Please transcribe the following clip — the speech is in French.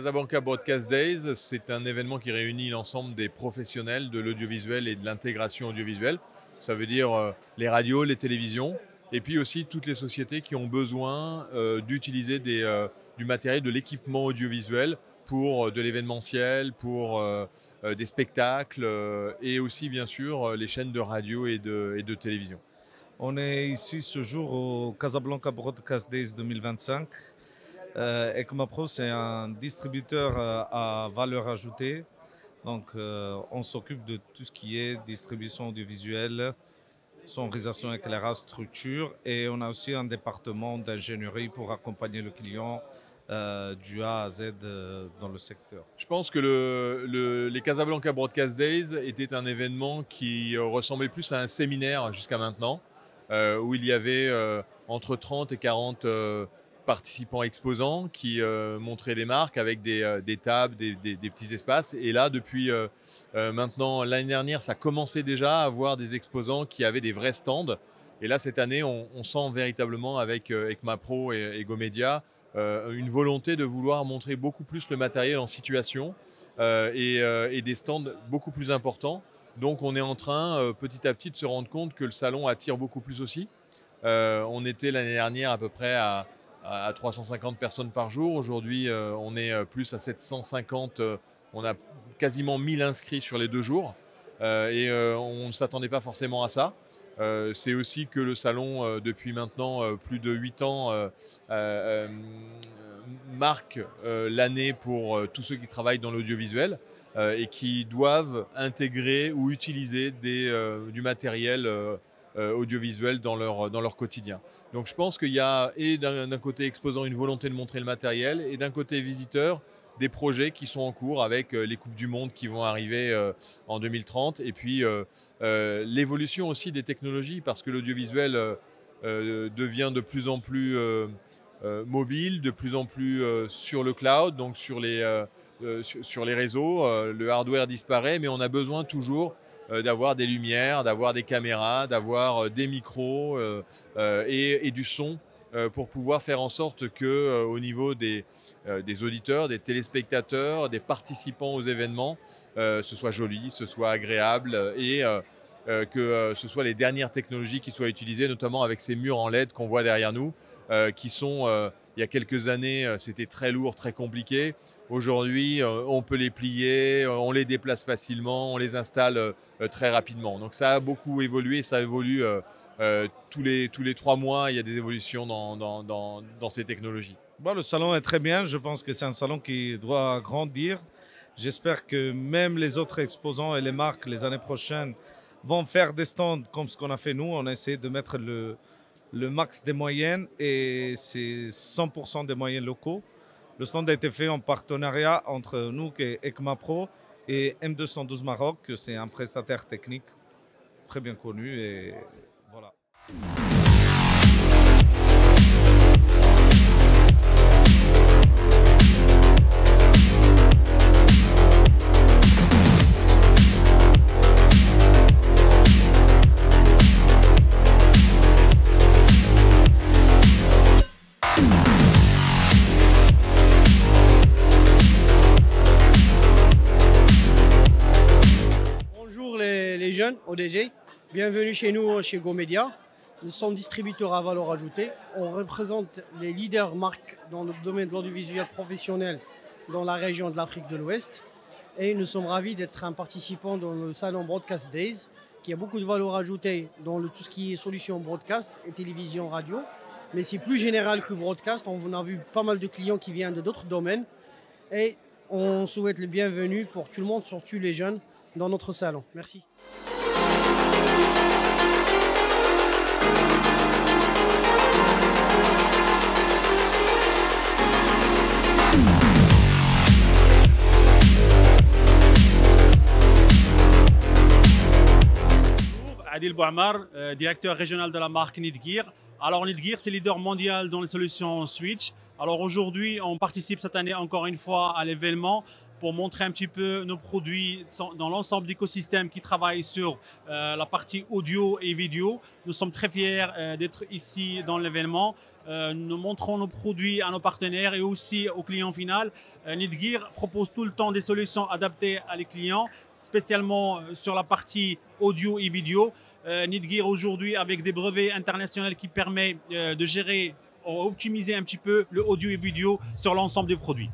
Casablanca Broadcast Days, c'est un événement qui réunit l'ensemble des professionnels de l'audiovisuel et de l'intégration audiovisuelle. Ça veut dire les radios, les télévisions, et puis aussi toutes les sociétés qui ont besoin d'utiliser du matériel, de l'équipement audiovisuel pour de l'événementiel, pour des spectacles et aussi bien sûr les chaînes de radio et de télévision. On est ici ce jour au Casablanca Broadcast Days 2025. ECMAPRO, c'est un distributeur à valeur ajoutée. Donc, on s'occupe de tout ce qui est distribution audiovisuelle, sonorisation, éclairage, structure. Et on a aussi un département d'ingénierie pour accompagner le client du A à Z dans le secteur. Je pense que les Casablanca Broadcast Days était un événement qui ressemblait plus à un séminaire jusqu'à maintenant, où il y avait entre 30 et 40 participants exposants qui montraient les marques avec des tables, des petits espaces. Et là, depuis maintenant, l'année dernière, ça commençait déjà à avoir des exposants qui avaient des vrais stands. Et là, cette année, on sent véritablement avec ECMAPRO et GoMedia une volonté de vouloir montrer beaucoup plus le matériel en situation et des stands beaucoup plus importants. Donc on est en train petit à petit de se rendre compte que le salon attire beaucoup plus aussi. On était l'année dernière à peu près à 350 personnes par jour. Aujourd'hui on est plus à 750. On a quasiment 1000 inscrits sur les 2 jours et on ne s'attendait pas forcément à ça. C'est aussi que le salon, depuis maintenant plus de 8 ans, marque l'année pour tous ceux qui travaillent dans l'audiovisuel et qui doivent intégrer ou utiliser du matériel audiovisuel dans leur quotidien. Donc je pense qu'il y a, et d'un côté exposant, une volonté de montrer le matériel, et d'un côté visiteur, des projets qui sont en cours avec les Coupes du Monde qui vont arriver en 2030 et puis l'évolution aussi des technologies parce que l'audiovisuel devient de plus en plus mobile, de plus en plus sur le cloud, donc sur les réseaux. Le hardware disparaît mais on a besoin toujours d'avoir des lumières, d'avoir des caméras, d'avoir des micros et du son pour pouvoir faire en sorte que au niveau des auditeurs, des téléspectateurs, des participants aux événements, ce soit joli, ce soit agréable et que ce soit les dernières technologies qui soient utilisées, notamment avec ces murs en LED qu'on voit derrière nous, qui sont, il y a quelques années, c'était très lourd, très compliqué. Aujourd'hui, on peut les plier, on les déplace facilement, on les installe très rapidement. Donc ça a beaucoup évolué, ça évolue tous les 3 mois, il y a des évolutions dans ces technologies. Bon, le salon est très bien, je pense que c'est un salon qui doit grandir. J'espère que même les autres exposants et les marques les années prochaines vont faire des stands comme ce qu'on a fait nous. On a essayé de mettre le max des moyennes et c'est 100% des moyens locaux. Le stand a été fait en partenariat entre nous, qui est ECMAPRO, et M212 Maroc, que c'est un prestataire technique très bien connu. Et voilà. Les jeunes ODG, bienvenue chez nous chez GoMedia. Nous sommes distributeurs à valeur ajoutée. On représente les leaders marques dans le domaine de l'audiovisuel professionnel dans la région de l'Afrique de l'Ouest. Et nous sommes ravis d'être un participant dans le salon Broadcast Days, qui a beaucoup de valeur ajoutée dans tout ce qui est solutions broadcast et télévision radio. Mais c'est plus général que broadcast. On a vu pas mal de clients qui viennent d'autres domaines. Et on souhaite le bienvenu pour tout le monde, surtout les jeunes, dans notre salon. Merci. Adil Bouamar, directeur régional de la marque Netgear. Alors Netgear, c'est leader mondial dans les solutions Switch. Alors aujourd'hui, on participe cette année encore une fois à l'événement pour montrer un petit peu nos produits dans l'ensemble d'écosystèmes qui travaillent sur la partie audio et vidéo. Nous sommes très fiers d'être ici dans l'événement. Nous montrons nos produits à nos partenaires et aussi au client final. Netgear propose tout le temps des solutions adaptées à les clients, spécialement sur la partie audio et vidéo. Netgear aujourd'hui avec des brevets internationaux qui permettent de gérer, optimiser un petit peu le audio et vidéo sur l'ensemble des produits.